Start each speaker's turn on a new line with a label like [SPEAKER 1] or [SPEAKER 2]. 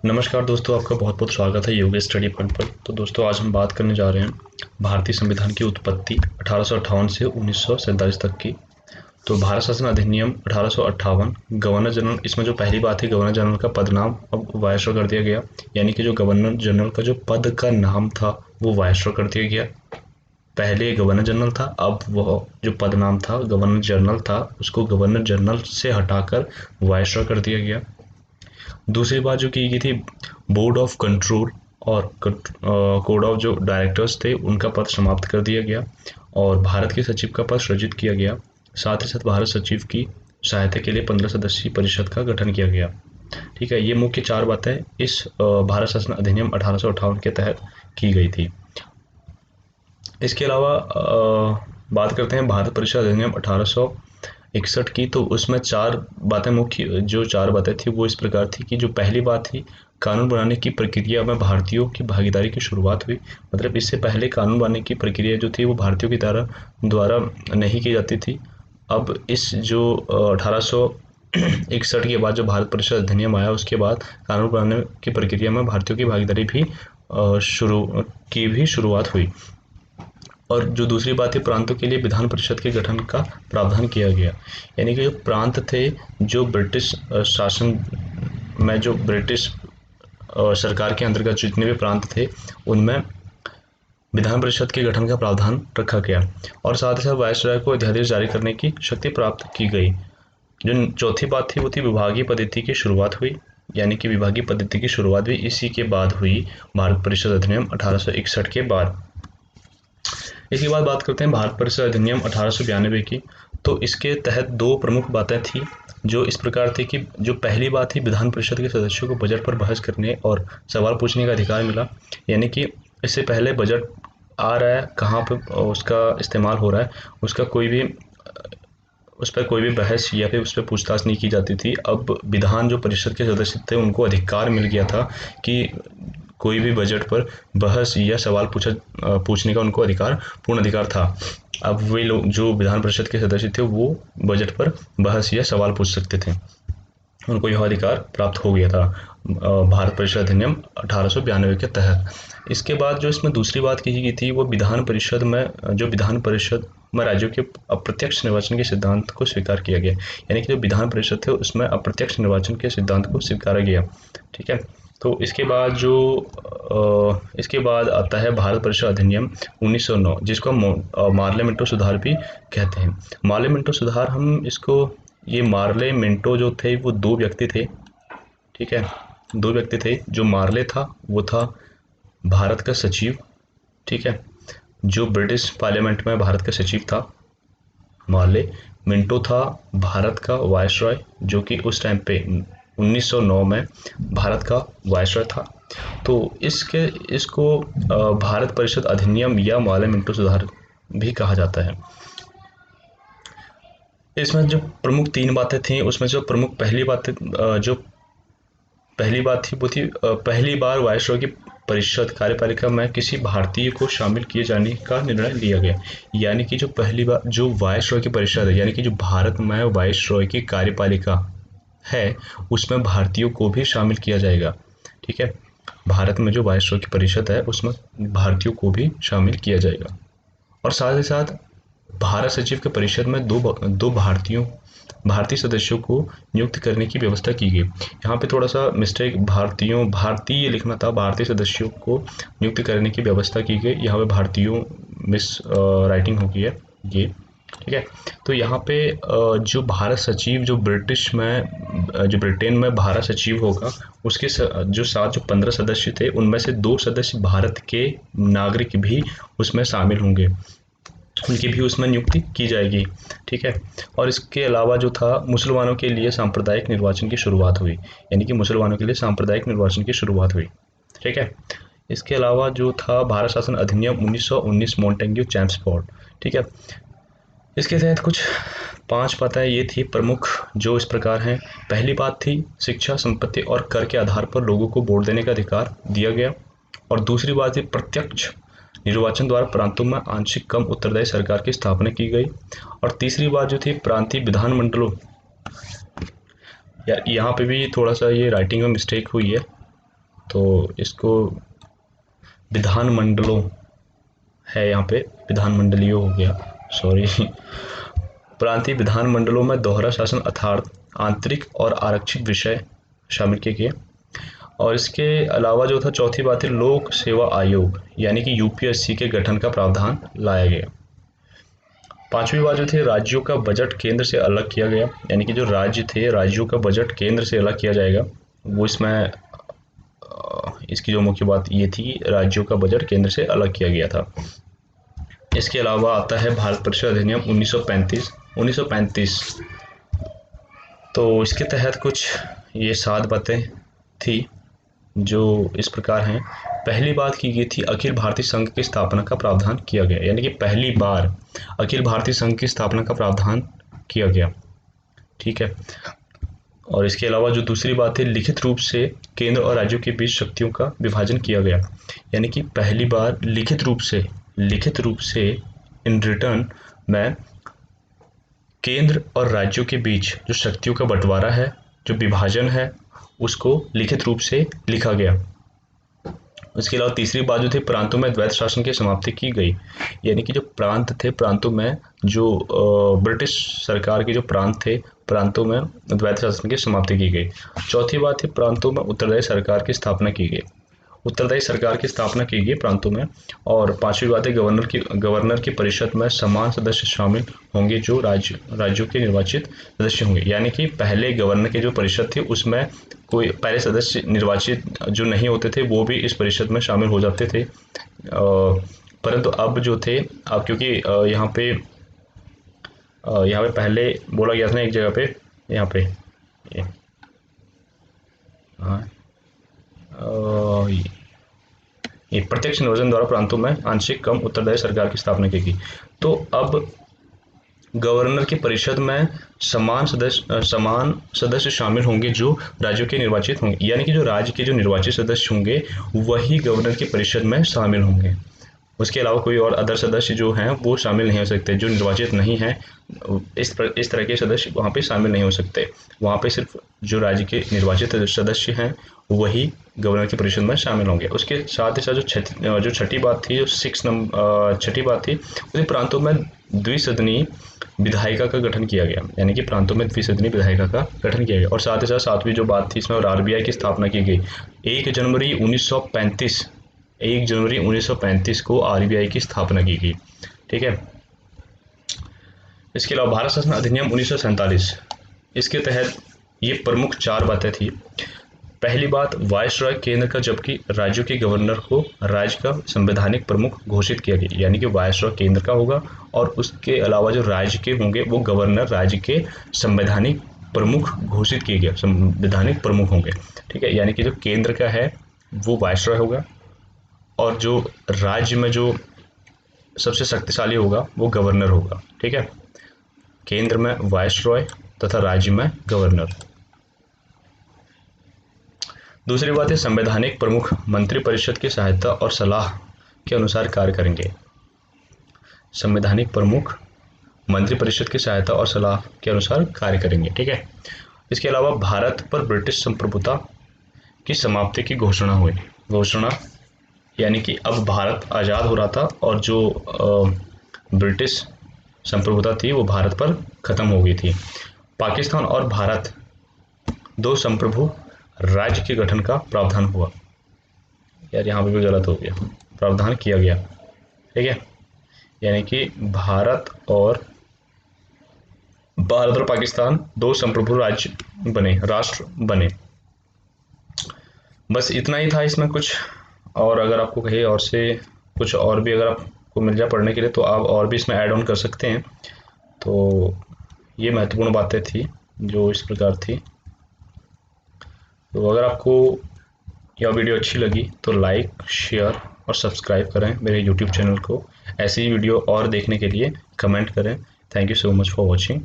[SPEAKER 1] नमस्कार दोस्तों, आपका बहुत बहुत स्वागत है योगा स्टडी पॉइंट पर। तो दोस्तों, आज हम बात करने जा रहे हैं भारतीय संविधान की उत्पत्ति 1858 से 1947 तक की। तो भारत शासन अधिनियम 1858, गवर्नर जनरल, इसमें जो पहली बात है, गवर्नर जनरल का पद नाम अब वायसरॉय कर दिया गया। यानी कि जो गवर्नर जनरल का जो पद का नाम था वो वायसरॉय कर दिया गया। पहले गवर्नर जनरल था, अब वह जो पद नाम था गवर्नर जनरल था, उसको गवर्नर जनरल से हटाकर वायसरॉय कर दिया गया। दूसरी बात जो की गई थी, बोर्ड ऑफ कंट्रोल और कोड ऑफ जो डायरेक्टर्स थे उनका पद समाप्त कर दिया गया और भारत के सचिव का पद सृजित किया गया। साथ ही साथ भारत सचिव की सहायता के लिए 15 सदस्यीय परिषद का गठन किया गया। ठीक है, ये मुख्य चार बातें इस भारत शासन अधिनियम 1858 के तहत की गई थी। इसके अलावा बात करते हैं भारत परिषद अधिनियम 1861 की। तो उसमें चार बातें थी वो इस प्रकार थी कि जो पहली बात थी, कानून बनाने की प्रक्रिया में भारतीयों की भागीदारी की शुरुआत हुई। मतलब इससे पहले कानून बनाने की प्रक्रिया जो थी वो भारतीयों की द्वारा नहीं की जाती थी। अब इस जो 1861 के बाद जो भारत परिषद अधिनियम आया, उसके बाद कानून बनाने की प्रक्रिया में भारतीयों की भागीदारी भी शुरुआत हुई। और जो दूसरी बात है, प्रांतों के लिए विधान परिषद के गठन का प्रावधान किया गया। यानी कि जो प्रांत थे, जो ब्रिटिश शासन में, जो ब्रिटिश सरकार के अंतर्गत जितने भी प्रांत थे, उनमें विधान परिषद के गठन का प्रावधान रखा गया और साथ ही साथ वायसराय को अध्यादेश जारी करने की शक्ति प्राप्त की गई। जो चौथी बात थी वो थी विभागीय पद्धति की शुरुआत हुई। यानी कि विभागीय पद्धति की शुरुआत भी इसी के बाद हुई, भारत परिषद अधिनियम 1861 के बाद। इसके बाद बात करते हैं भारत परिषद अधिनियम 1892 की। तो इसके तहत दो प्रमुख बातें थी जो इस प्रकार थी कि जो पहली बात थी, विधान परिषद के सदस्यों को बजट पर बहस करने और सवाल पूछने का अधिकार मिला। यानी कि इससे पहले बजट आ रहा है, कहाँ पे उसका इस्तेमाल हो रहा है, उसका उस पर कोई भी बहस या फिर उस पर पूछताछ नहीं की जाती थी। अब विधान जो परिषद के सदस्य थे उनको अधिकार मिल गया था कि कोई भी बजट पर बहस या सवाल पूछने का उनको पूर्ण अधिकार था। अब वे लोग जो विधान परिषद के सदस्य थे वो बजट पर बहस या सवाल पूछ सकते थे, उनको यह अधिकार प्राप्त हो गया था भारत परिषद अधिनियम 1892 के तहत। इसके बाद जो इसमें दूसरी बात कही गई थी वो विधान परिषद में राज्यों के अप्रत्यक्ष निर्वाचन के सिद्धांत को स्वीकार किया गया। यानी कि जो विधान परिषद थे उसमें अप्रत्यक्ष निर्वाचन के सिद्धांत को स्वीकारा गया। ठीक है, तो इसके बाद आता है भारत परिषद अधिनियम 1909, जिसको हम मार्ले मिंटो सुधार भी कहते हैं। मार्ले मिंटो सुधार, हम इसको, ये मार्ले मिंटो जो थे वो दो व्यक्ति थे। ठीक है, दो व्यक्ति थे। जो मार्ले था वो था भारत का सचिव। ठीक है, जो ब्रिटिश पार्लियामेंट में भारत का सचिव था मार्ले। मिंटो था भारत का वायसरॉय, जो कि उस टाइम पे 1909 में भारत का वायसरॉय था। तो इसको भारत परिषद अधिनियम या मार्ले मिंटो सुधार भी कहा जाता है। इसमें जो प्रमुख तीन बातें थी उसमें जो प्रमुख पहली बात थी वो थी, पहली बार वायसरॉय की परिषद कार्यपालिका में किसी भारतीय को शामिल किए जाने का निर्णय लिया गया। यानी कि जो पहली बार जो वायसरॉय की परिषद है, यानी कि जो भारत में वायसरॉय की कार्यपालिका है उसमें भारतीयों को भी शामिल किया जाएगा। ठीक है, भारत में जो वायसरॉय की परिषद है उसमें भारतीयों को भी शामिल किया जाएगा। और साथ ही साथ भारत सचिव के परिषद में दो भारतीय सदस्यों को नियुक्त करने की व्यवस्था की गई। यहाँ पे थोड़ा सा मिस्टेक, भारतीय लिखना था, भारतीय सदस्यों को नियुक्त करने की व्यवस्था की गई। यहाँ पे भारतीयों मिस राइटिंग हो गई है ये। ठीक है, तो यहाँ पे जो भारत सचिव जो ब्रिटेन में भारत सचिव होगा, उसके जो 15 सदस्य थे उनमें से 2 सदस्य भारत के नागरिक भी उसमें शामिल होंगे, उनकी भी उसमें नियुक्ति की जाएगी। ठीक है, और इसके अलावा जो था, मुसलमानों के लिए सांप्रदायिक निर्वाचन की शुरुआत हुई। यानी कि मुसलमानों के लिए सांप्रदायिक निर्वाचन की शुरुआत हुई। ठीक है, इसके अलावा जो था भारत शासन अधिनियम 1919 मॉन्टेग्यू चैम्सफोर्ड। ठीक है, इसके तहत कुछ 5 बातें ये थी प्रमुख, जो इस प्रकार हैं। पहली बात थी, शिक्षा, संपत्ति और कर के आधार पर लोगों को वोट देने का अधिकार दिया गया। और दूसरी बात थी, प्रत्यक्ष निर्वाचन द्वारा प्रांतों में आंशिक कम उत्तरदायी सरकार की स्थापना की गई। और तीसरी बात जो थी, प्रांतीय विधानमंडलों, यार यहाँ पे भी थोड़ा सा ये राइटिंग में मिस्टेक हुई है। तो इसको विधानमंडलों है, यहाँ पे विधानमंडलीय हो गया, सॉरी। प्रांतीय विधानमंडलों में दोहरा शासन अर्थात आंतरिक और आरक्षित विषय शामिल किए गए। और इसके अलावा जो था, चौथी बात है लोक सेवा आयोग यानी कि यूपीएससी के गठन का प्रावधान लाया गया। पांचवी बात जो थी, राज्यों का बजट केंद्र से अलग किया गया, यानी कि जो राज्य थे, राज्यों का बजट केंद्र से अलग किया जाएगा। वो इसमें इसकी जो मुख्य बात ये थी, राज्यों का बजट केंद्र से अलग किया गया था। इसके अलावा आता है भारत परिषद अधिनियम 1935। तो इसके तहत कुछ ये 7 बातें थी जो इस प्रकार हैं। पहली बात की गई थी, अखिल भारतीय संघ की स्थापना का प्रावधान किया गया, यानी कि पहली बार अखिल भारतीय संघ की स्थापना का प्रावधान किया गया, ठीक है। और इसके अलावा जो दूसरी बात है, लिखित रूप से केंद्र और राज्यों के बीच शक्तियों का विभाजन किया गया, यानी कि पहली बार लिखित रूप से इन रिटर्न में केंद्र और राज्यों के बीच जो शक्तियों का बंटवारा है, जो विभाजन है, उसको लिखित रूप से लिखा गया। इसके अलावा तीसरी बात जो थी, प्रांतों में द्वैत शासन की समाप्ति की गई, यानी कि जो प्रांत थे, प्रांतों में जो ब्रिटिश सरकार के जो प्रांत थे, प्रांतों में द्वैत शासन की समाप्ति की गई। चौथी बात थी, प्रांतों में उत्तरदायी सरकार की स्थापना की गई, प्रांतों में। और पांचवी बात है, गवर्नर की परिषद में समान सदस्य शामिल होंगे जो राज्यों के निर्वाचित सदस्य होंगे, यानी कि पहले गवर्नर की जो परिषद थी उसमें कोई पहले सदस्य निर्वाचित जो नहीं होते थे वो भी इस परिषद में शामिल हो जाते थे। परंतु अब जो थे, अब क्योंकि यहाँ पे पहले बोला गया था ना एक जगह पे, यहाँ पे ये प्रत्यक्ष निर्वाचन द्वारा प्रांतों में आंशिक कम उत्तरदायी सरकार की स्थापना की गई। तो अब गवर्नर की परिषद में समान सदस्य शामिल होंगे जो राज्यों के निर्वाचित होंगे, यानी कि जो राज्य के जो निर्वाचित सदस्य होंगे वही गवर्नर की परिषद में शामिल होंगे। उसके अलावा कोई और अदर सदस्य जो हैं वो शामिल नहीं हो सकते, जो निर्वाचित नहीं हैं इस तरह के सदस्य वहाँ पे शामिल नहीं हो सकते। वहाँ पे सिर्फ जो राज्य के निर्वाचित सदस्य हैं वही गवर्नर की परिषद में शामिल होंगे। उसके साथ ही साथ जो छठी बात थी, छठी बात थी, उसी प्रांतों में द्विसदनीय विधायिका का गठन किया गया, यानी कि प्रांतों में द्विसदनीय विधायिका का गठन किया गया। और साथ ही साथ सातवीं जो बात थी, इसमें आरबीआई की स्थापना की गई। 1 जनवरी 1935 को आरबीआई की स्थापना की गई, ठीक है। इसके अलावा भारत शासन अधिनियम 1947, इसके तहत ये प्रमुख 4 बातें थी। पहली बात, वायसरॉय केंद्र का जबकि राज्यों के गवर्नर को राज्य का संवैधानिक प्रमुख घोषित किया गया, यानी कि वायसरॉय केंद्र का होगा और उसके अलावा जो राज्य के होंगे वो गवर्नर राज्य के संवैधानिक प्रमुख घोषित किए गए, संवैधानिक प्रमुख होंगे, ठीक है। यानी कि जो केंद्र का है वो वायसरॉय होगा और जो राज्य में जो सबसे शक्तिशाली होगा वो गवर्नर होगा, ठीक है। केंद्र में वायसरॉय तथा राज्य में गवर्नर। दूसरी बात है, संवैधानिक प्रमुख मंत्रिपरिषद की सहायता और सलाह के अनुसार कार्य करेंगे। संवैधानिक प्रमुख मंत्रिपरिषद की सहायता और सलाह के अनुसार कार्य करेंगे, ठीक है। इसके अलावा भारत पर ब्रिटिश संप्रभुता की समाप्ति की घोषणा यानी कि अब भारत आज़ाद हो रहा था और जो ब्रिटिश संप्रभुता थी वो भारत पर ख़त्म हो गई थी। पाकिस्तान और भारत 2 संप्रभु राज्य के गठन का प्रावधान हुआ। यार यहाँ पे भी गलत हो गया, प्रावधान किया गया, ठीक है। यानी कि भारत और पाकिस्तान 2 संप्रभु राष्ट्र बने। बस इतना ही था इसमें कुछ। और अगर आपको कहीं और से कुछ और भी अगर आपको मिल जाए पढ़ने के लिए तो आप और भी इसमें ऐड ऑन कर सकते हैं। तो ये महत्वपूर्ण बातें थी जो इस प्रकार थी। तो अगर आपको यह वीडियो अच्छी लगी तो लाइक, शेयर और सब्सक्राइब करें मेरे यूट्यूब चैनल को। ऐसी वीडियो और देखने के लिए कमेंट करें। Thank you so much for watching.